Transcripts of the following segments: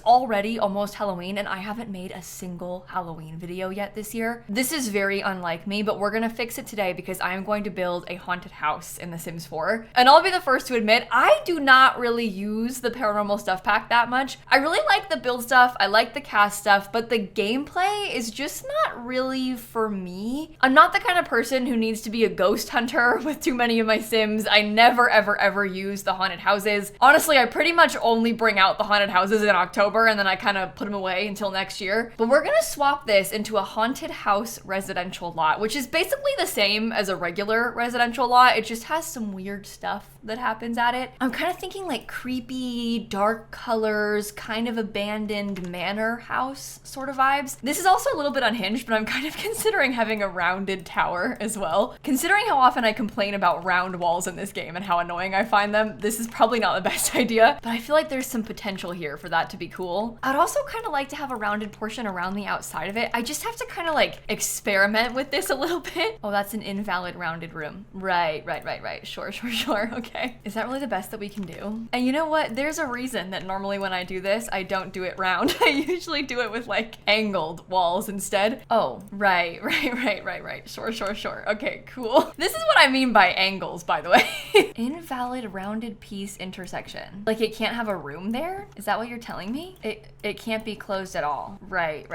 already almost Halloween and I haven't made a single Halloween video yet this year. This is very unlike me, but we're gonna fix it today because I am going to build a haunted house in The Sims 4. And I'll be the first to admit, I do not really use the paranormal stuff pack that much. I really like the build stuff, I like the cast stuff, but the gameplay is just not really for me. I'm not the kind of person who needs to be a ghost hunter with too many of my Sims. I never ever use the haunted houses. Honestly, I pretty much only bring out the haunted houses in October and then I kind of put them away until next year. But we're gonna swap this into a haunted house residential lot, which is basically the same as a regular residential lot. It just has some weird stuff that happens at it. I'm kind of thinking like creepy, dark colors, kind of abandoned manor house sort of vibes. This is also a little bit unhinged, but I'm kind of considering having a rounded tower as well. Considering how often I complain about round walls in this game and how annoying I find them, this is probably not the best idea, but I feel like there's some potential here for that to be cool. I'd also kind of like to have a rounded portion around the outside of it. I just have to kind of like experiment with this a little bit. Oh, that's an invalid rounded room. Right. Sure. Okay. Is that really the best that we can do? And you know what? There's a reason that normally when I do this, I don't do it round. I usually do it with like angled walls instead. Oh, right. Sure. Okay, cool. This is what I mean by angles, by the way. Invalid rounded piece intersection. Like it can't have a room there? Is that what you're telling me? It can't be closed at all. Right.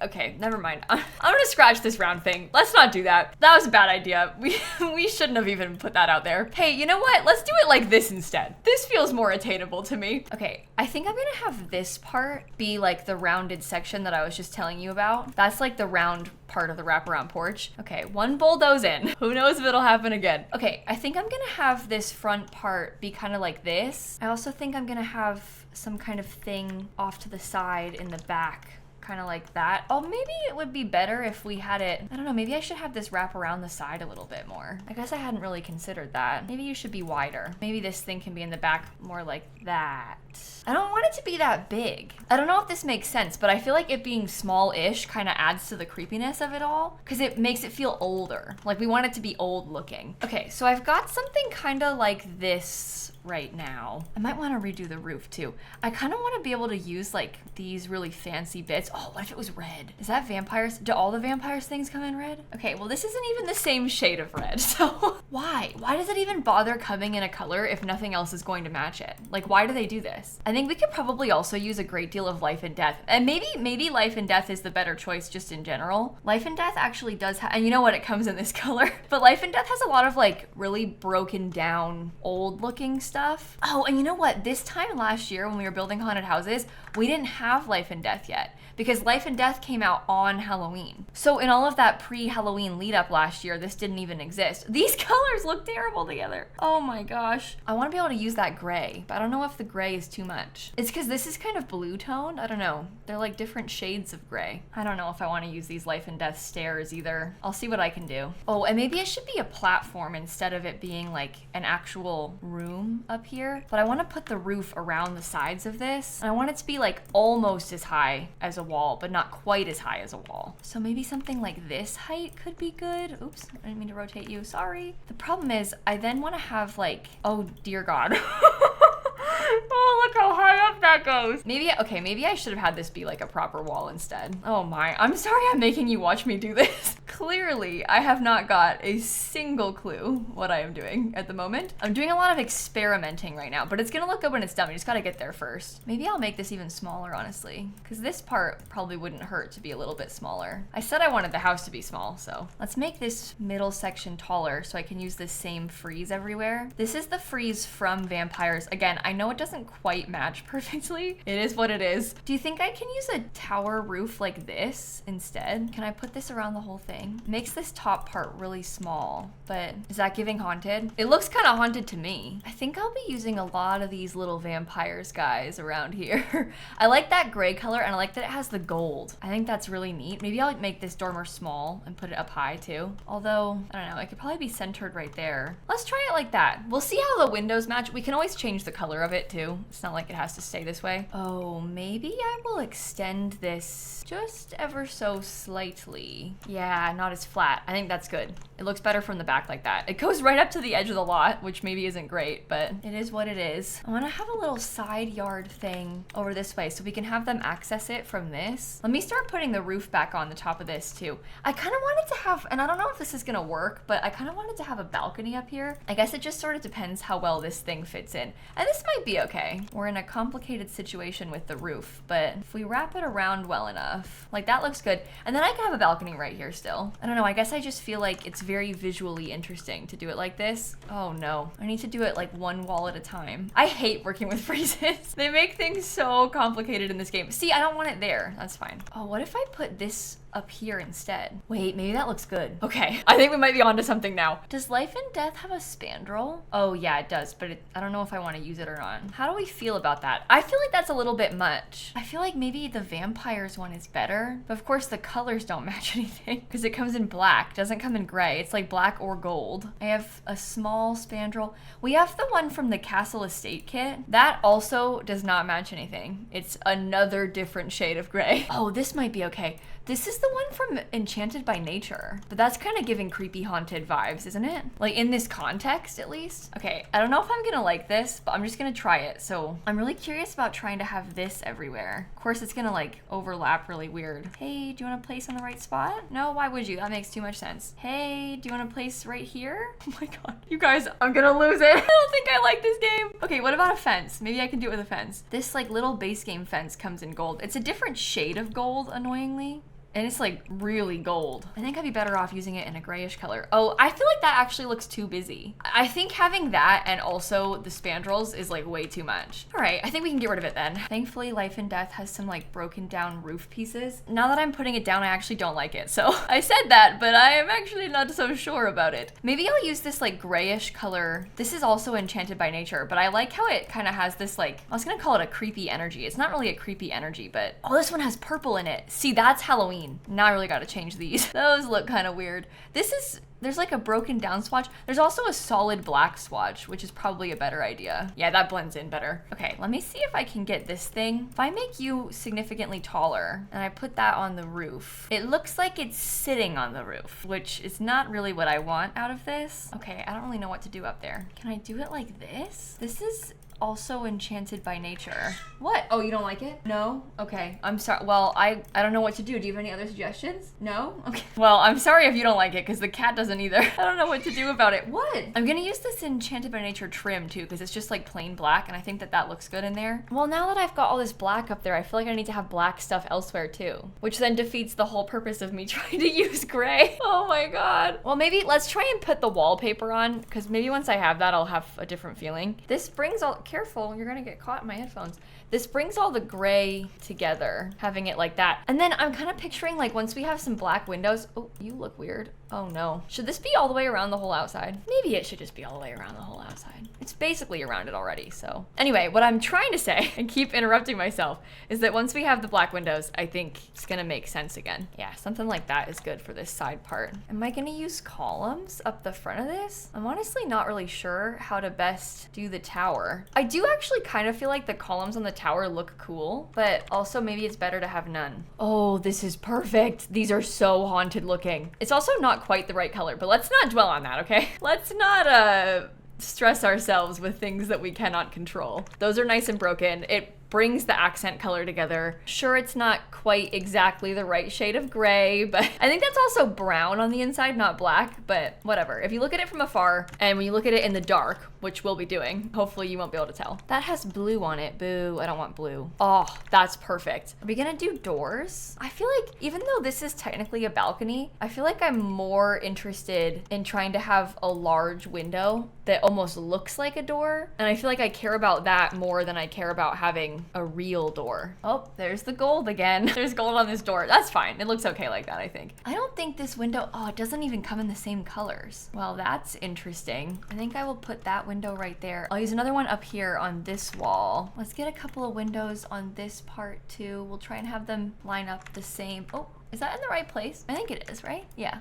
Okay, never mind. I'm gonna scratch this round thing. Let's not do that. That was a bad idea. We shouldn't have even put that out there. Hey, you know what? Let's do it like this instead. This feels more attainable to me. Okay, I think I'm gonna have this part be like the rounded section that I was just telling you about. That's like the round part of the wraparound porch. Okay, one bulldoze in. Who knows if it'll happen again. Okay, I think I'm gonna have this front part be kind of like this. I also think I'm gonna have some kind of thing off to the side in the back, kind of like that. Oh, maybe it would be better if we had it, I don't know, maybe I should have this wrap around the side a little bit more. I guess I hadn't really considered that. Maybe you should be wider. Maybe this thing can be in the back more like that. I don't want it to be that big. I don't know if this makes sense, but I feel like it being small-ish kind of adds to the creepiness of it all because it makes it feel older. Like we want it to be old looking. Okay, so I've got something kind of like this right now. I might want to redo the roof too. I kind of want to be able to use like these really fancy bits. Oh, what if it was red? Is that vampires? Do all the vampires things come in red? Okay, well this isn't even the same shade of red, so why? Why does it even bother coming in a color if nothing else is going to match it? Like why do they do this? I think we could probably also use a great deal of life and death. And maybe life and death is the better choice just in general. Life and death actually does have, and you know what, it comes in this color. But life and death has a lot of like really broken down old looking stuff. Oh, and you know what? This time last year when we were building haunted houses, we didn't have life and death yet because life and death came out on Halloween. So in all of that pre-Halloween lead up last year, this didn't even exist. These colors look terrible together. Oh my gosh. I want to be able to use that gray, but I don't know if the gray is too much. It's because this is kind of blue toned. I don't know. They're like different shades of gray. I don't know if I want to use these life and death stairs either. I'll see what I can do. Oh, and maybe it should be a platform instead of it being like an actual room up here. But I want to put the roof around the sides of this. And I want it to be like almost as high as a wall, but not quite as high as a wall. So maybe something like this height could be good. Oops, I didn't mean to rotate you. Sorry. The problem is I then want to have like, oh dear God. Oh, look how high up that goes. Maybe I should have had this be like a proper wall instead. Oh my, I'm sorry I'm making you watch me do this. Clearly, I have not got a single clue what I am doing at the moment. I'm doing a lot of experimenting right now, but it's gonna look good when it's done. We just gotta get there first. Maybe I'll make this even smaller, honestly, because this part probably wouldn't hurt to be a little bit smaller. I said I wanted the house to be small, so let's make this middle section taller so I can use this same frieze everywhere. This is the frieze from Vampires. Again, I know it doesn't quite match perfectly. It is what it is. Do you think I can use a tower roof like this instead? Can I put this around the whole thing? Makes this top part really small, but is that giving haunted? It looks kind of haunted to me. I think I'll be using a lot of these little vampires guys around here. I like that gray color and I like that it has the gold. I think that's really neat. Maybe I'll make this dormer small and put it up high too. Although, I don't know, it could probably be centered right there. Let's try it like that. We'll see how the windows match. We can always change the color of it it too. It's not like it has to stay this way. Oh, maybe I will extend this just ever so slightly. Yeah, not as flat. I think that's good. It looks better from the back like that. It goes right up to the edge of the lot, which maybe isn't great, but it is what it is. I want to have a little side yard thing over this way so we can have them access it from this. Let me start putting the roof back on the top of this too. I kind of wanted to have, and I don't know if this is gonna work, but I kind of wanted to have a balcony up here. I guess it just sort of depends how well this thing fits in. And this might be okay. We're in a complicated situation with the roof, but if we wrap it around well enough, like that looks good. And then I can have a balcony right here still. I don't know, I guess I just feel like it's very visually interesting to do it like this. Oh no, I need to do it like one wall at a time. I hate working with freezes. They make things so complicated in this game. See, I don't want it there. That's fine. Oh, what if I put this up here instead? Wait, maybe that looks good. Okay, I think we might be onto something now. Does Life and Death have a spandrel? Oh yeah, it does, but I don't know if I want to use it or not. How do we feel about that? I feel like that's a little bit much. I feel like maybe the vampires one is better, but of course the colors don't match anything because it comes in black, doesn't come in gray. It's like black or gold. I have a small spandrel. We have the one from the Castle Estate kit. That also does not match anything. It's another different shade of gray. Oh, this might be okay. This is the one from Enchanted by Nature, but that's kind of giving creepy haunted vibes, isn't it? Like in this context, at least. Okay, I don't know if I'm gonna like this, but I'm just gonna try it. So I'm really curious about trying to have this everywhere. Of course, it's gonna like overlap really weird. Hey, do you want to place on the right spot? No, why would you? That makes too much sense. Hey, do you want to place right here? Oh my God, you guys, I'm gonna lose it. I don't think I like this game. Okay, what about a fence? Maybe I can do it with a fence. This like little base game fence comes in gold. It's a different shade of gold, annoyingly. And it's like really gold. I think I'd be better off using it in a grayish color. Oh, I feel like that actually looks too busy. I think having that and also the spandrels is like way too much. All right, I think we can get rid of it then. Thankfully, Life and Death has some like broken down roof pieces. Now that I'm putting it down, I actually don't like it. So I said that, but I am actually not so sure about it. Maybe I'll use this like grayish color. This is also Enchanted by Nature, but I like how it kind of has this like, I was gonna call it a creepy energy. It's not really a creepy energy, but oh, this one has purple in it. See, that's Halloween. Now I really got to change these. Those look kind of weird. There's like a broken down swatch. There's also a solid black swatch, which is probably a better idea. Yeah, that blends in better. Okay, let me see if I can get this thing. If I make you significantly taller and I put that on the roof, it looks like it's sitting on the roof, which is not really what I want out of this. Okay, I don't really know what to do up there. Can I do it like this? This is also Enchanted by Nature. What? Oh, you don't like it? No? Okay, I'm sorry. Well, I don't know what to do. Do you have any other suggestions? No? Okay. Well, I'm sorry if you don't like it because the cat doesn't either. I don't know what to do about it. What? I'm gonna use this Enchanted by Nature trim too because it's just like plain black and I think that that looks good in there. Well, now that I've got all this black up there, I feel like I need to have black stuff elsewhere too, which then defeats the whole purpose of me trying to use gray. Oh my God. Well, maybe let's try and put the wallpaper on because maybe once I have that, I'll have a different feeling. This brings all, careful, you're gonna get caught in my headphones. This brings all the gray together, having it like that. And then I'm kind of picturing like once we have some black windows, oh, you look weird. Oh no. Should this be all the way around the whole outside? Maybe it should just be all the way around the whole outside. It's basically around it already, so. Anyway, what I'm trying to say, and keep interrupting myself, is that once we have the black windows, I think it's gonna make sense again. Yeah, something like that is good for this side part. Am I gonna use columns up the front of this? I'm honestly not really sure how to best do the tower. I do actually kind of feel like the columns on the tower look cool, but also maybe it's better to have none. Oh, this is perfect. These are so haunted looking. It's also not quite the right color, but let's not dwell on that, okay? Let's not stress ourselves with things that we cannot control. Those are nice and broken. It brings the accent color together. Sure, it's not quite exactly the right shade of gray, but I think that's also brown on the inside, not black, but whatever. If you look at it from afar and when you look at it in the dark, which we'll be doing, hopefully you won't be able to tell. That has blue on it. Boo, I don't want blue. Oh, that's perfect. Are we gonna do doors? I feel like even though this is technically a balcony, I feel like I'm more interested in trying to have a large window that almost looks like a door. And I feel like I care about that more than I care about having a real door. Oh, there's the gold again. There's gold on this door. That's fine. It looks okay like that, I think. I don't think this window, oh, it doesn't even come in the same colors. Well, that's interesting. I think I will put that window right there. I'll use another one up here on this wall. Let's get a couple of windows on this part too. We'll try and have them line up the same. Oh, is that in the right place? I think it is, right? Yeah.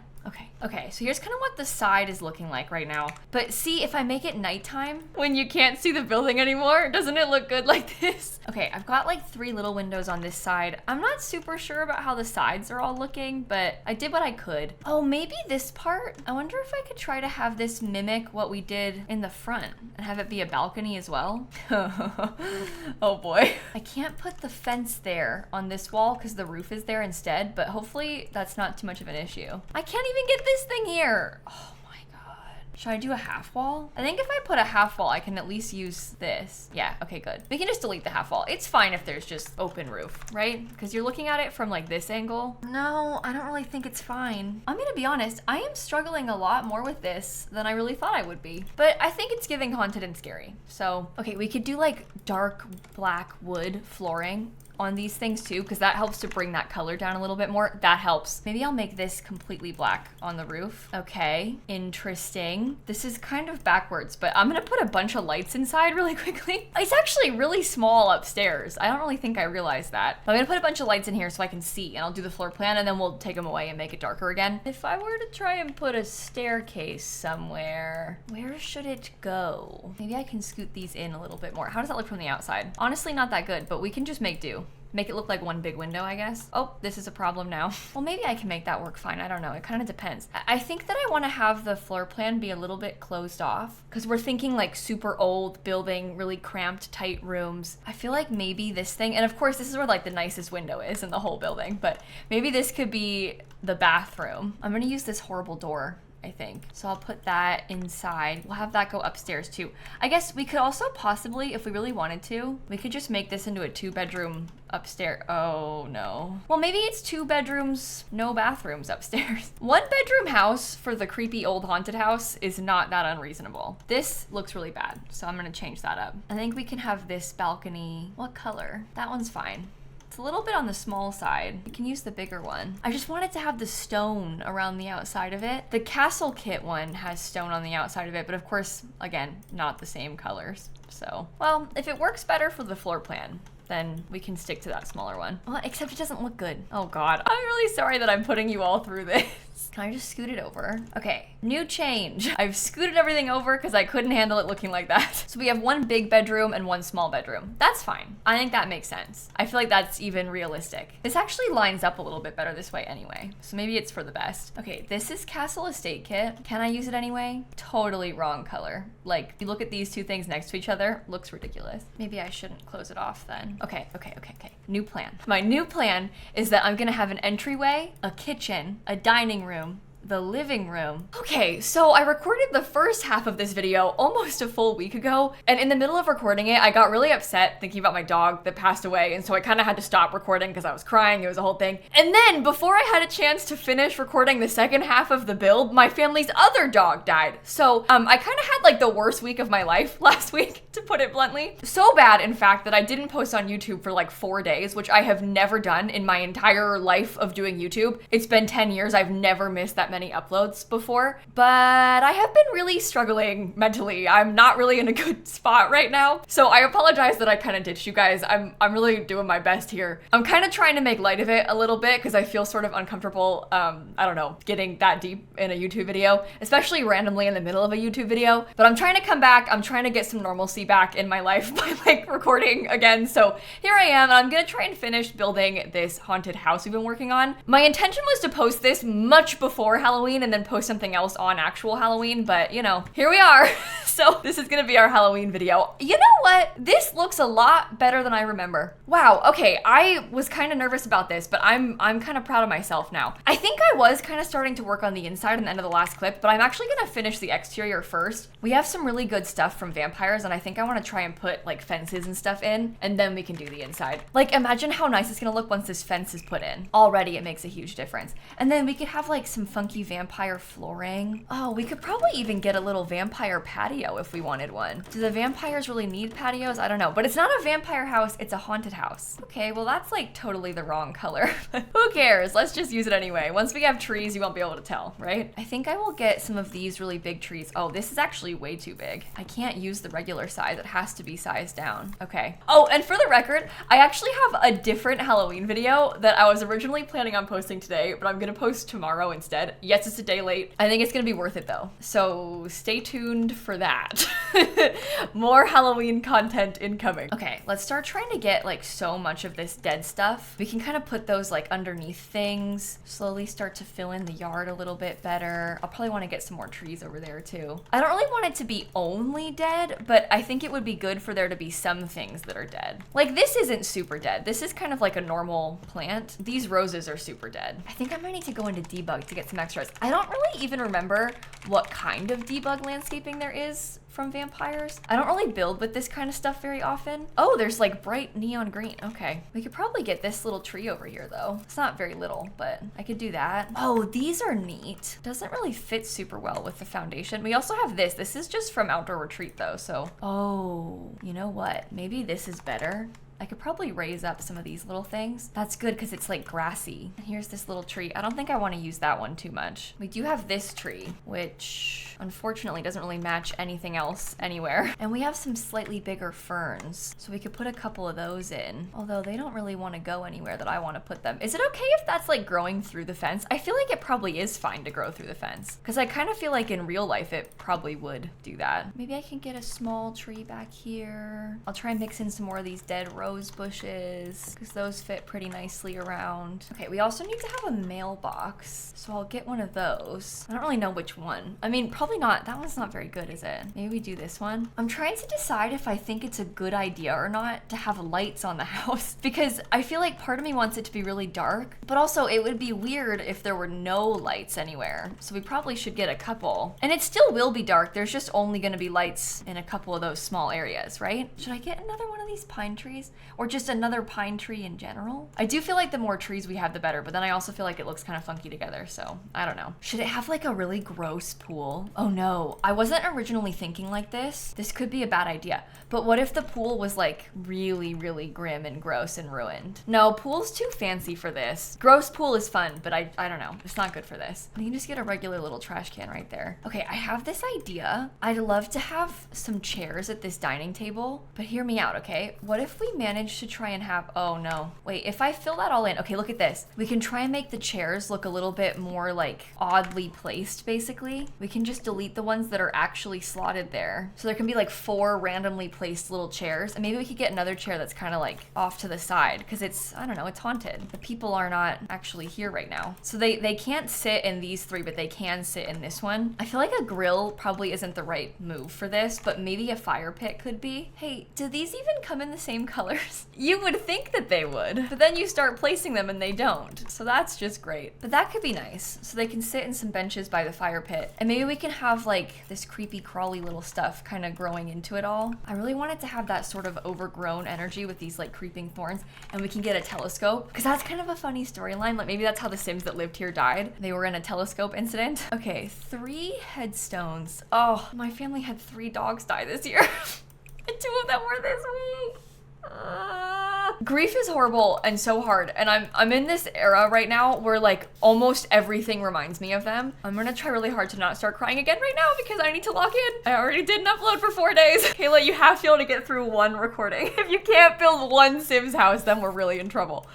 Okay, so here's kind of what the side is looking like right now. But see, if I make it nighttime, when you can't see the building anymore, doesn't it look good like this? Okay, I've got like 3 little windows on this side. I'm not super sure about how the sides are all looking, but I did what I could. Oh, maybe this part? I wonder if I could try to have this mimic what we did in the front and have it be a balcony as well. Oh boy. I can't put the fence there on this wall because the roof is there instead, but hopefully that's not too much of an issue. I can't even get this thing here. Oh my God. Should I do a half wall? I think if I put a half wall, I can at least use this. Yeah, okay, good. We can just delete the half wall. It's fine if there's just open roof, right? Because you're looking at it from like this angle. No, I don't really think it's fine. I'm gonna be honest, I am struggling a lot more with this than I really thought I would be. But I think it's giving haunted and scary. So, okay, we could do like dark black wood flooring on these things too, because that helps to bring that color down a little bit more. That helps. Maybe I'll make this completely black on the roof. Okay, interesting. This is kind of backwards, but I'm gonna put a bunch of lights inside really quickly. It's actually really small upstairs. I don't really think I realized that. But I'm gonna put a bunch of lights in here so I can see, and I'll do the floor plan, and then we'll take them away and make it darker again. If I were to try and put a staircase somewhere, where should it go? Maybe I can scoot these in a little bit more. How does that look from the outside? Honestly, not that good, but we can just make do. Make it look like one big window, I guess. Oh, this is a problem now. Well, maybe I can make that work fine. I don't know. It kind of depends. I think that I want to have the floor plan be a little bit closed off because we're thinking like super old building, really cramped, tight rooms. I feel like maybe this thing, and of course this is where like the nicest window is in the whole building, but maybe this could be the bathroom. I'm gonna use this horrible door, I think. So I'll put that inside. We'll have that go upstairs too. I guess we could also possibly, if we really wanted to, we could just make this into a 2-bedroom upstairs. Oh no. Well, maybe it's 2 bedrooms, no bathrooms upstairs. 1-bedroom house for the creepy old haunted house is not that unreasonable. This looks really bad, so I'm gonna change that up. I think we can have this balcony. What color? That one's fine. It's a little bit on the small side. You can use the bigger one. I just wanted to have the stone around the outside of it. The Castle Kit one has stone on the outside of it, but of course, again, not the same colors. So, well, if it works better for the floor plan, then we can stick to that smaller one. Well, except it doesn't look good. Oh God, I'm really sorry that I'm putting you all through this. Can I just scoot it over? Okay, new change. I've scooted everything over because I couldn't handle it looking like that. So we have 1 big bedroom and 1 small bedroom. That's fine. I think that makes sense. I feel like that's even realistic. This actually lines up a little bit better this way anyway. So maybe it's for the best. Okay, this is Castle Estate Kit. Can I use it anyway? Totally wrong color. Like, you look at these 2 things next to each other, looks ridiculous. Maybe I shouldn't close it off then. Okay. New plan. My new plan is that I'm gonna have an entryway, a kitchen, a dining room, the living room. Okay, so I recorded the first half of this video almost a full week ago, and in the middle of recording it, I got really upset thinking about my dog that passed away, and so I kind of had to stop recording because I was crying. It was a whole thing. And then, before I had a chance to finish recording the second half of the build, my family's other dog died. So, I kind of had like the worst week of my life last week, to put it bluntly. So bad, in fact, that I didn't post on YouTube for like 4 days, which I have never done in my entire life of doing YouTube. It's been 10 years. I've never missed that many uploads before, but I have been really struggling mentally. I'm not really in a good spot right now. So I apologize that I kind of ditched you guys. I'm really doing my best here. I'm kind of trying to make light of it a little bit because I feel sort of uncomfortable, I don't know, getting that deep in a YouTube video, especially randomly in the middle of a YouTube video. But I'm trying to come back. I'm trying to get some normalcy back in my life by like recording again. So here I am, and I'm gonna try and finish building this haunted house we've been working on. My intention was to post this much before Halloween and then post something else on actual Halloween, but you know, here we are. So this is gonna be our Halloween video. You know what? This looks a lot better than I remember. Wow, okay, I was kind of nervous about this, but I'm kind of proud of myself now. I think I was kind of starting to work on the inside in the end of the last clip, but I'm actually gonna finish the exterior first. We have some really good stuff from vampires, and I think I want to try and put like fences and stuff in, and then we can do the inside. Like, imagine how nice it's gonna look once this fence is put in. Already it makes a huge difference. And then we could have like some funky vampire flooring. Oh, we could probably even get a little vampire patio if we wanted one. Do the vampires really need patios? I don't know, but it's not a vampire house, it's a haunted house. Okay, well that's like totally the wrong color. Who cares? Let's just use it anyway. Once we have trees, you won't be able to tell, right? I think I will get some of these really big trees. Oh, this is actually way too big. I can't use the regular size. It has to be sized down. Okay. Oh, and for the record, I actually have a different Halloween video that I was originally planning on posting today, but I'm gonna post tomorrow instead. Yes, it's a day late. I think it's gonna be worth it though. So stay tuned for that. More Halloween content incoming. Okay, let's start trying to get like so much of this dead stuff. We can kind of put those like underneath things, slowly start to fill in the yard a little bit better. I'll probably want to get some more trees over there too. I don't really want it to be only dead, but I think it would be good for there to be some things that are dead. Like this isn't super dead. This is kind of like a normal plant. These roses are super dead. I think I might need to go into debug to get some extras. I don't really even remember what kind of debug landscaping there is from vampires. I don't really build with this kind of stuff very often. Oh, there's like bright neon green. Okay. We could probably get this little tree over here though. It's not very little, but I could do that. Oh, these are neat. Doesn't really fit super well with the foundation. We also have this. This is just from Outdoor Retreat though, so. Oh, you know what? Maybe this is better. I could probably raise up some of these little things. That's good because it's like grassy. And here's this little tree. I don't think I want to use that one too much. We do have this tree, which unfortunately doesn't really match anything else anywhere. And we have some slightly bigger ferns. So we could put a couple of those in, although they don't really want to go anywhere that I want to put them. Is it okay if that's like growing through the fence? I feel like it probably is fine to grow through the fence because I kind of feel like in real life it probably would do that. Maybe I can get a small tree back here. I'll try and mix in some more of these dead rose bushes because those fit pretty nicely around. Okay, we also need to have a mailbox, so I'll get one of those. I don't really know which one. I mean, probably not. That one's not very good, is it? Maybe we do this one. I'm trying to decide if I think it's a good idea or not to have lights on the house because I feel like part of me wants it to be really dark, but also it would be weird if there were no lights anywhere. So we probably should get a couple. And it still will be dark. There's just only going to be lights in a couple of those small areas, right? Should I get another one of these pine trees? Or just another pine tree in general? I do feel like the more trees we have, the better, but then I also feel like it looks kind of funky together, so I don't know. Should it have like a really gross pool? Oh no, I wasn't originally thinking like this. This could be a bad idea, but what if the pool was like really, really grim and gross and ruined? No, pool's too fancy for this. Gross pool is fun, but I don't know. It's not good for this. We can just get a regular little trash can right there. Okay, I have this idea. I'd love to have some chairs at this dining table, but hear me out, okay? What if we manage to try and have, oh no, wait, if I fill that all in, okay, look at this. We can try and make the chairs look a little bit more like oddly placed, basically. We can just delete the ones that are actually slotted there. So there can be like 4 randomly placed little chairs, and maybe we could get another chair that's kind of like off to the side because it's, I don't know, it's haunted. The people are not actually here right now. So they can't sit in these 3, but they can sit in this one. I feel like a grill probably isn't the right move for this, but maybe a fire pit could be. Hey, do these even come in the same colors? You would think that they would, but then you start placing them and they don't. So that's just great. But that could be nice. So they can sit in some benches by the fire pit. And maybe we can have like this creepy crawly little stuff kind of growing into it all. I really wanted to have that sort of overgrown energy with these like creeping thorns, and we can get a telescope because that's kind of a funny storyline. Like maybe that's how the Sims that lived here died. They were in a telescope incident. Okay, 3 headstones. Oh, my family had 3 dogs die this year. And 2 of them were this week. Grief is horrible and so hard, and I'm in this era right now where like almost everything reminds me of them. I'm gonna try really hard to not start crying again right now because I need to lock in. I already didn't upload for 4 days. Kayla, you have to be able to get through 1 recording. If you can't build 1 Sims house, then we're really in trouble.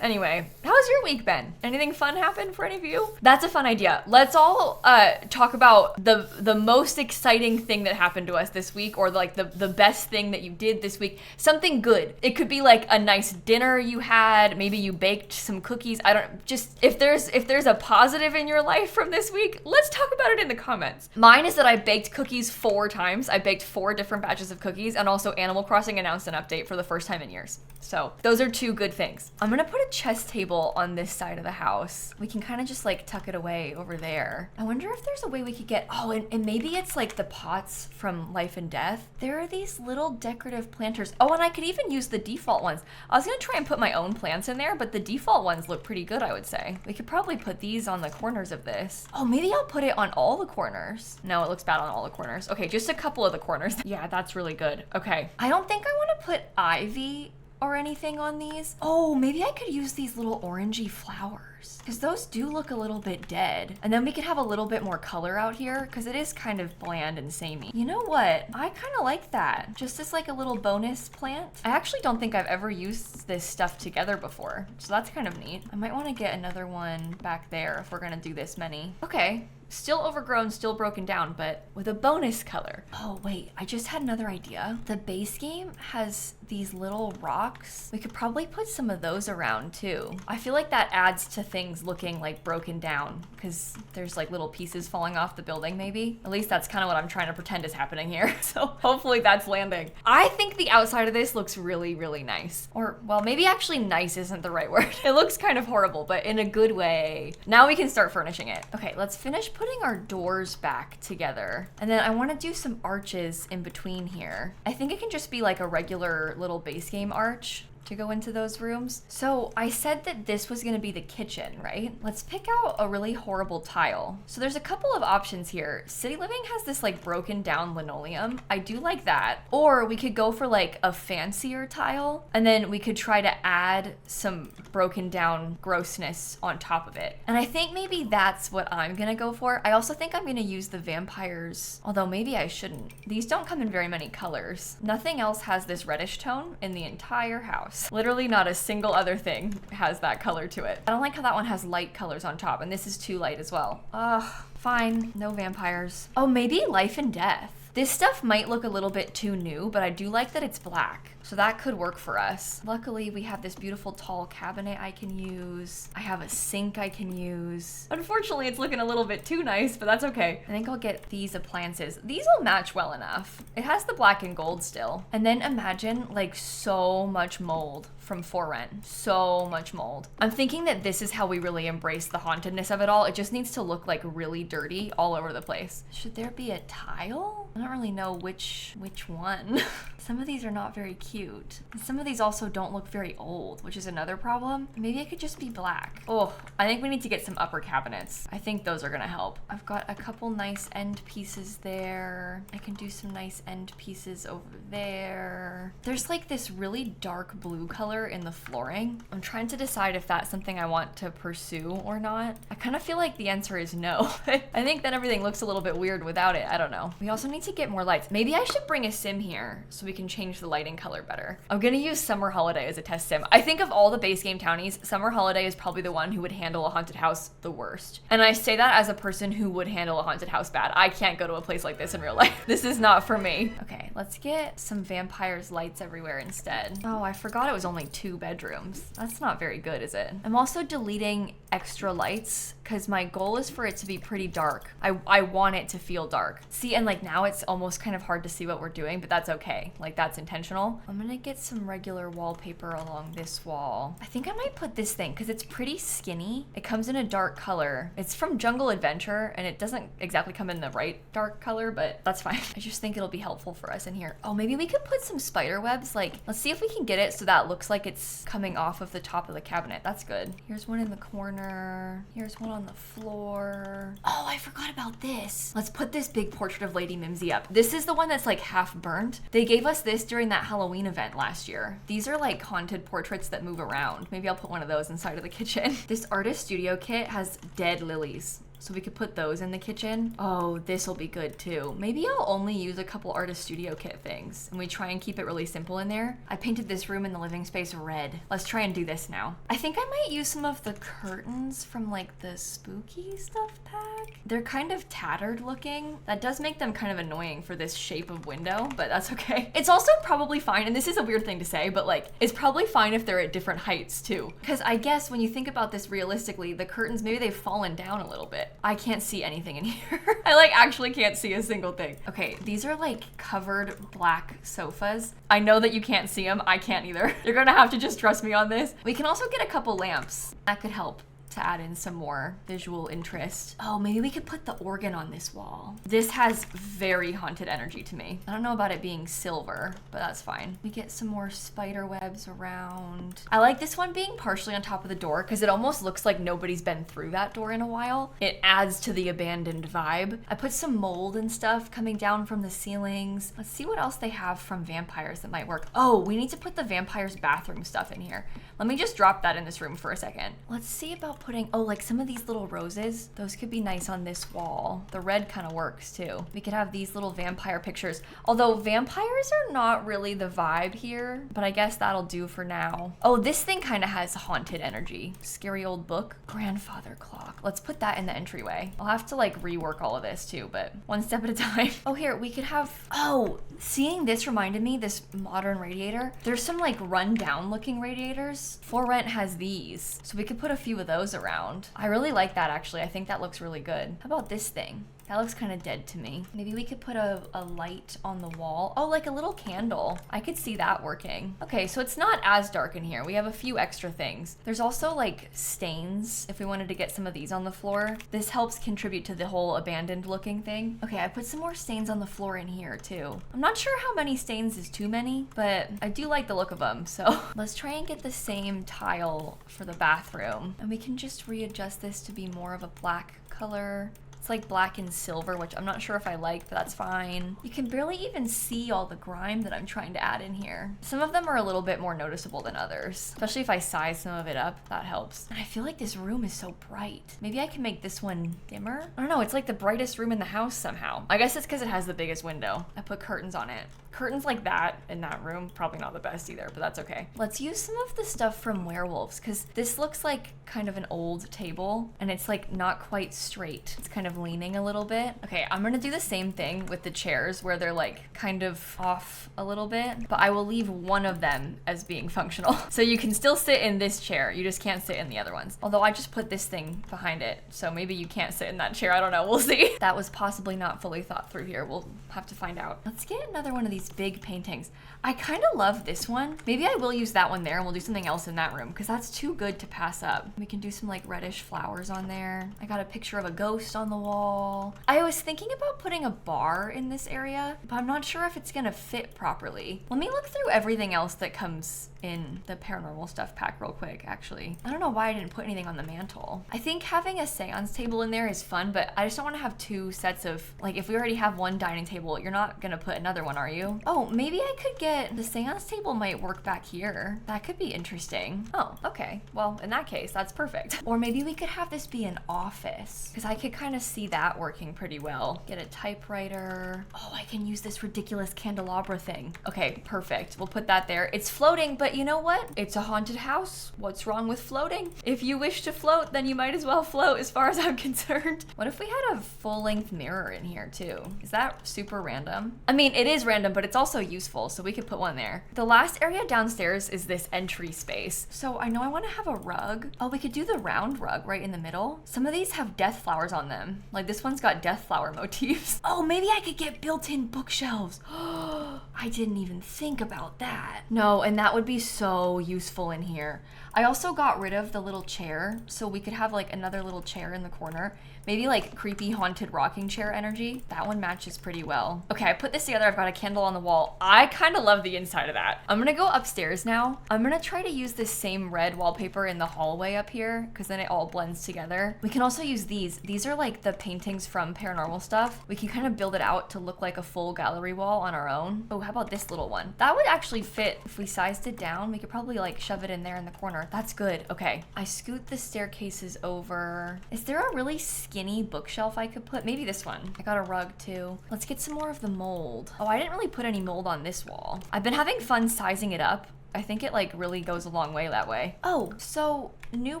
Anyway, how's your week been? Anything fun happen for any of you? That's a fun idea. Let's all talk about the most exciting thing that happened to us this week, or like the best thing that you did this week. Something good. It could be like a nice dinner you had. Maybe you baked some cookies. I don't, just if there's a positive in your life from this week, let's talk about it in the comments. Mine is that I baked cookies 4 times. I baked 4 different batches of cookies, and also Animal Crossing announced an update for the first time in years. So those are 2 good things. I'm gonna put a chess table on this side of the house. We can kind of just like tuck it away over there. I wonder if there's a way we could get, oh, and maybe it's like the pots from Life and Death. There are these little decorative planters. Oh, and I could even use the default ones. I was gonna try and put my own plants in there, but the default ones look pretty good, I would say. We could probably put these on the corners of this. Oh, maybe I'll put it on all the corners. No, it looks bad on all the corners. Okay, just a couple of the corners. Yeah, that's really good. Okay. I don't think I wanna put ivy or anything on these. Oh, maybe I could use these little orangey flowers because those do look a little bit dead. And then we could have a little bit more color out here because it is kind of bland and samey. You know what? I kind of like that. Just as like a little bonus plant. I actually don't think I've ever used this stuff together before, so that's kind of neat. I might want to get another one back there if we're gonna do this many. Okay. Still overgrown, still broken down, but with a bonus color. Oh wait, I just had another idea. The base game has these little rocks. We could probably put some of those around too. I feel like that adds to things looking like broken down because there's like little pieces falling off the building maybe. At least that's kind of what I'm trying to pretend is happening here. So hopefully that's landing. I think the outside of this looks really, really nice. Or, well, maybe actually nice isn't the right word. It looks kind of horrible, but in a good way. Now we can start furnishing it. Okay, let's finish putting our doors back together. And then I want to do some arches in between here. I think it can just be like a regular little base game arch to go into those rooms. So I said that this was gonna be the kitchen, right? Let's pick out a really horrible tile. So there's a couple of options here. City Living has this like broken down linoleum. I do like that. Or we could go for like a fancier tile and then we could try to add some broken down grossness on top of it. And I think maybe that's what I'm gonna go for. I also think I'm gonna use the vampires, although maybe I shouldn't. These don't come in very many colors. Nothing else has this reddish tone in the entire house. Literally not a single other thing has that color to it. I don't like how that one has light colors on top, and this is too light as well. Ugh, fine, no vampires. Oh, maybe life and death. This stuff might look a little bit too new, but I do like that it's black. So that could work for us. Luckily, we have this beautiful tall cabinet I can use. I have a sink I can use. Unfortunately, it's looking a little bit too nice, but that's okay. I think I'll get these appliances. These will match well enough. It has the black and gold still. And then imagine like so much mold from For Rent. So much mold. I'm thinking that this is how we really embrace the hauntedness of it all. It just needs to look like really dirty all over the place. Should there be a tile? I don't really know which one. Some of these are not very cute. And some of these also don't look very old, which is another problem. Maybe it could just be black. Oh, I think we need to get some upper cabinets. I think those are gonna help. I've got a couple nice end pieces there. I can do some nice end pieces over there. There's like this really dark blue color in the flooring. I'm trying to decide if that's something I want to pursue or not. I kind of feel like the answer is no. I think that everything looks a little bit weird without it. I don't know. We also need to get more lights. Maybe I should bring a sim here so we can change the lighting color better. I'm gonna use Summer Holiday as a test sim. I think of all the base game townies, Summer Holiday is probably the one who would handle a haunted house the worst. And I say that as a person who would handle a haunted house bad. I can't go to a place like this in real life. This is not for me. Okay, let's get some vampires lights everywhere instead. Oh, I forgot it was only 2 bedrooms. That's not very good, is it? I'm also deleting extra lights because my goal is for it to be pretty dark. I want it to feel dark. See, and like now it's almost kind of hard to see what we're doing, but that's okay. Like that's intentional. I'm gonna get some regular wallpaper along this wall. I think I might put this thing because it's pretty skinny. It comes in a dark color. It's from Jungle Adventure and it doesn't exactly come in the right dark color, but that's fine. I just think it'll be helpful for us in here. Oh, maybe we could put some spider webs. Like, let's see if we can get it so that looks like it's coming off of the top of the cabinet. That's good. Here's one in the corner. Here's one on the floor. Oh, I forgot about this. Let's put this big portrait of Lady Mimsy up. This is the one that's like half burnt. They gave us this during that Halloween event last year. These are like haunted portraits that move around. Maybe I'll put one of those inside of the kitchen. This artist studio kit has dead lilies. So we could put those in the kitchen. Oh, this will be good too. Maybe I'll only use a couple artist studio kit things and we try and keep it really simple in there. I painted this room in the living space red. Let's try and do this now. I think I might use some of the curtains from like the spooky stuff pack. They're kind of tattered looking. That does make them kind of annoying for this shape of window, but that's okay. It's also probably fine, and this is a weird thing to say, but like, it's probably fine if they're at different heights too. Because I guess when you think about this realistically, the curtains, maybe they've fallen down a little bit. I can't see anything in here. I like actually can't see a single thing. Okay, these are like covered black sofas. I know that you can't see them. I can't either. You're gonna have to just trust me on this. We can also get a couple lamps. That could help. to add in some more visual interest. Oh, maybe we could put the organ on this wall. This has very haunted energy to me. I don't know about it being silver, but that's fine. We get some more spider webs around. I like this one being partially on top of the door because it almost looks like nobody's been through that door in a while. It adds to the abandoned vibe. I put some mold and stuff coming down from the ceilings. Let's see what else they have from vampires that might work. Oh, we need to put the vampire's bathroom stuff in here. Let me just drop that in this room for a second. Let's see about putting, oh, like some of these little roses. Those could be nice on this wall. The red kind of works too. We could have these little vampire pictures. Although vampires are not really the vibe here, but I guess that'll do for now. Oh, this thing kind of has haunted energy. Scary old book. Grandfather clock. Let's put that in the entryway. I'll have to like rework all of this too, but one step at a time. Oh, here, we could have, oh, seeing this reminded me, this modern radiator. There's some like run down looking radiators. For Rent has these, so we could put a few of those around. I really like that actually. I think that looks really good. How about this thing? That looks kind of dead to me. Maybe we could put a light on the wall. Oh, like a little candle. I could see that working. Okay, so it's not as dark in here. We have a few extra things. There's also like stains if we wanted to get some of these on the floor. This helps contribute to the whole abandoned looking thing. Okay, I put some more stains on the floor in here too. I'm not sure how many stains is too many, but I do like the look of them. So let's try and get the same tile for the bathroom. And we can just readjust this to be more of a black color. It's like black and silver, which I'm not sure if I like, but that's fine. You can barely even see all the grime that I'm trying to add in here. Some of them are a little bit more noticeable than others, especially if I size some of it up, that helps. And I feel like this room is so bright. Maybe I can make this one dimmer? I don't know, it's like the brightest room in the house somehow. I guess it's because it has the biggest window. I put curtains on it. Curtains like that in that room, probably not the best either, but that's okay. Let's use some of the stuff from Werewolves, because this looks like kind of an old table, and it's like not quite straight. It's kind of leaning a little bit. Okay, I'm gonna do the same thing with the chairs where they're like kind of off a little bit, but I will leave one of them as being functional. So you can still sit in this chair, you just can't sit in the other ones. Although I just put this thing behind it, so maybe you can't sit in that chair, I don't know, we'll see. That was possibly not fully thought through here, we'll have to find out. Let's get another one of these big paintings. I kind of love this one. Maybe I will use that one there and we'll do something else in that room because that's too good to pass up. We can do some like reddish flowers on there. I got a picture of a ghost on the wall. I was thinking about putting a bar in this area, but I'm not sure if it's gonna fit properly. Let me look through everything else that comes in the paranormal stuff pack real quick, actually. I don't know why I didn't put anything on the mantle. I think having a seance table in there is fun, but I just don't want to have two sets of, like if we already have one dining table, you're not gonna put another one, are you? Oh, maybe I could get, the seance table might work back here. That could be interesting. Oh, okay. Well, in that case, that's perfect. Or maybe we could have this be an office, because I could kind of see that working pretty well. Get a typewriter. Oh, I can use this ridiculous candelabra thing. Okay, perfect. We'll put that there. It's floating, but you know what? It's a haunted house. What's wrong with floating? If you wish to float, then you might as well float as far as I'm concerned. What if we had a full-length mirror in here too? Is that super random? I mean, it is random, but it's also useful, so we could put one there. The last area downstairs is this entry space. So I know I want to have a rug. Oh, we could do the round rug right in the middle. Some of these have death flowers on them. Like this one's got death flower motifs. Oh, maybe I could get built-in bookshelves. I didn't even think about that. No, and that would be so useful in here. I also got rid of the little chair, so we could have like another little chair in the corner. Maybe like creepy haunted rocking chair energy. That one matches pretty well. Okay, I put this together. I've got a candle on the wall. I kind of love the inside of that. I'm gonna go upstairs now. I'm gonna try to use this same red wallpaper in the hallway up here because then it all blends together. We can also use these. These are like the paintings from paranormal stuff. We can kind of build it out to look like a full gallery wall on our own. Oh, how about this little one? That would actually fit if we sized it down. We could probably like shove it in there in the corner. That's good. Okay, I scoot the staircases over. Is there a really skinny bookshelf I could put? Maybe this one. I got a rug too. Let's get some more of the mold. Oh, I didn't really put any mold on this wall. I've been having fun sizing it up. I think it like really goes a long way that way. Oh, so new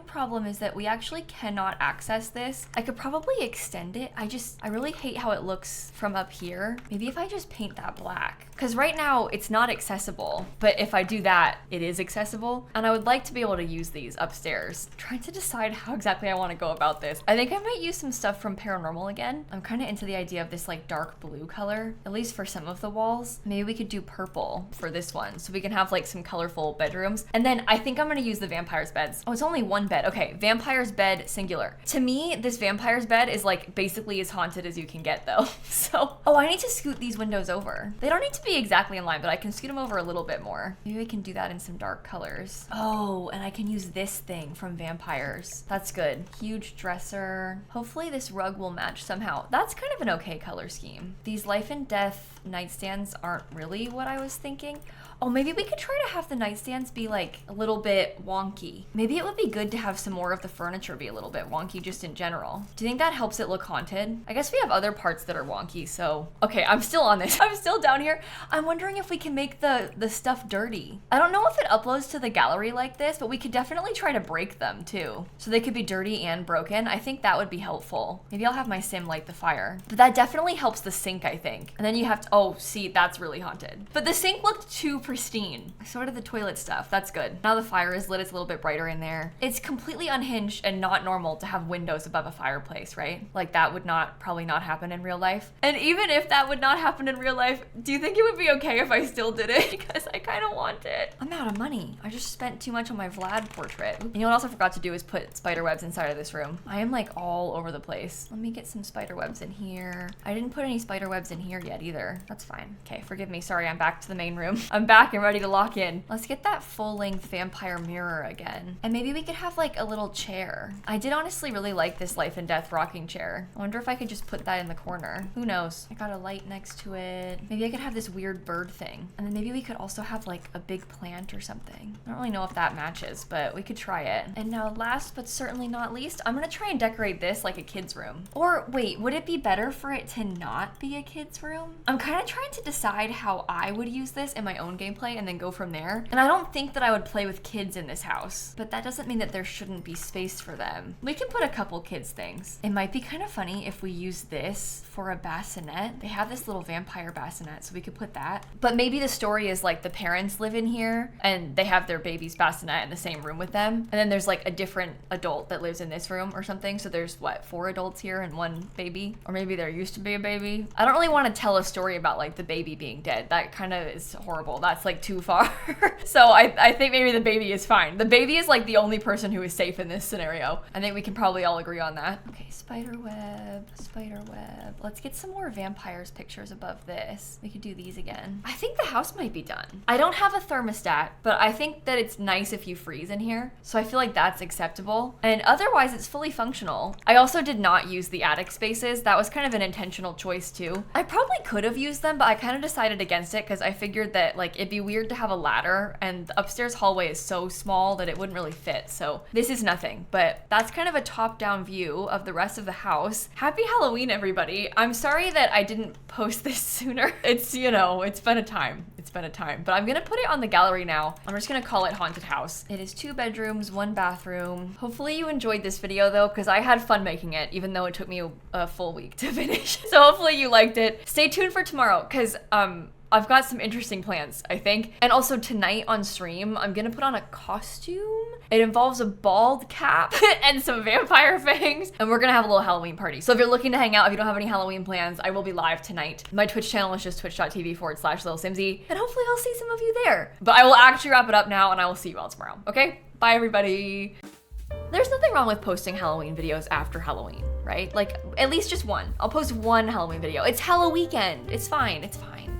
problem is that we actually cannot access this. I could probably extend it. I really hate how it looks from up here. Maybe if I just paint that black. Because right now it's not accessible, but if I do that, it is accessible. And I would like to be able to use these upstairs. I'm trying to decide how exactly I want to go about this. I think I might use some stuff from Paranormal again. I'm kind of into the idea of this like dark blue color, at least for some of the walls. Maybe we could do purple for this one so we can have like some colorful bedrooms. And then I think I'm going to use the vampire's beds. Oh, it's only only one bed. Okay, vampire's bed, singular. To me, this vampire's bed is like basically as haunted as you can get though. So, oh, I need to scoot these windows over. They don't need to be exactly in line, but I can scoot them over a little bit more. Maybe we can do that in some dark colors. Oh, and I can use this thing from vampires. That's good. Huge dresser. Hopefully this rug will match somehow. That's kind of an okay color scheme. These life and death nightstands aren't really what I was thinking. Oh, maybe we could try to have the nightstands be like a little bit wonky. Maybe it would be good to have some more of the furniture be a little bit wonky just in general. Do you think that helps it look haunted? I guess we have other parts that are wonky, so. Okay, I'm still on this. I'm still down here. I'm wondering if we can make the stuff dirty. I don't know if it uploads to the gallery like this, but we could definitely try to break them too. So they could be dirty and broken. I think that would be helpful. Maybe I'll have my sim light the fire. But that definitely helps the sink, I think. And then you have to, oh, see, that's really haunted. But the sink looked too pristine. So did the toilet stuff. That's good. Now the fire is lit. It's a little bit brighter in there. It's completely unhinged and not normal to have windows above a fireplace, right? Like that would probably not happen in real life. And even if that would not happen in real life, do you think it would be okay if I still did it? Because I kind of want it. I'm out of money. I just spent too much on my Vlad portrait. And you know what else I forgot to do is put spider webs inside of this room. I am like all over the place. Let me get some spider webs in here. I didn't put any spider webs in here yet either. That's fine. Okay, forgive me. Sorry, I'm back to the main room. I'm back and ready to lock in. Let's get that full-length vampire mirror again. And maybe we could have like a little chair. I did honestly really like this life and death rocking chair. I wonder if I could just put that in the corner. Who knows? I got a light next to it. Maybe I could have this weird bird thing. And then maybe we could also have like a big plant or something. I don't really know if that matches, but we could try it. And now last but certainly not least, I'm gonna try and decorate this like a kid's room. Or wait, would it be better for it to not be a kid's room? I'm kind of trying to decide how I would use this in my own gameplay and then go from there. And I don't think that I would play with kids in this house, but that doesn't mean that there shouldn't be space for them. We can put a couple kids things. It might be kind of funny if we use this for a bassinet. They have this little vampire bassinet, so we could put that. But maybe the story is like the parents live in here and they have their baby's bassinet in the same room with them. And then there's like a different adult that lives in this room or something. So there's what, 4 adults here and 1 baby? Or maybe there used to be a baby. I don't really want to tell a story about like the baby being dead. That kind of is horrible. That's like too far. So I think maybe the baby is fine. The baby is like the only person who is safe in this scenario. I think we can probably all agree on that. Okay, spider web, spider web. Let's get some more vampires pictures above this. We could do these again. I think the house might be done. I don't have a thermostat, but I think that it's nice if you freeze in here. So I feel like that's acceptable. And otherwise it's fully functional. I also did not use the attic spaces. That was kind of an intentional choice too. I probably could have used them, but I kind of decided against it because I figured that like it'd be weird to have a ladder and the upstairs hallway is so small that it wouldn't really fit. So this is nothing, but that's kind of a top-down view of the rest of the house. Happy Halloween, everybody. I'm sorry that I didn't post this sooner. It's, you know, it's been a time. It's been a time, but I'm gonna put it on the gallery now. I'm just gonna call it Haunted House. It is 2 bedrooms, 1 bathroom. Hopefully you enjoyed this video though, because I had fun making it, even though it took me a full week to finish. So hopefully you liked it. Stay tuned for tomorrow, because I've got some interesting plans, I think. And also tonight on stream, I'm gonna put on a costume. It involves a bald cap and some vampire fangs. And we're gonna have a little Halloween party. So if you're looking to hang out, if you don't have any Halloween plans, I will be live tonight. My Twitch channel is just twitch.tv/lilsimsie. And hopefully I'll see some of you there. But I will actually wrap it up now and I will see you all tomorrow, okay? Bye everybody. There's nothing wrong with posting Halloween videos after Halloween, right? Like at least just one. I'll post 1 Halloween video. It's Halloween weekend. It's fine, it's fine.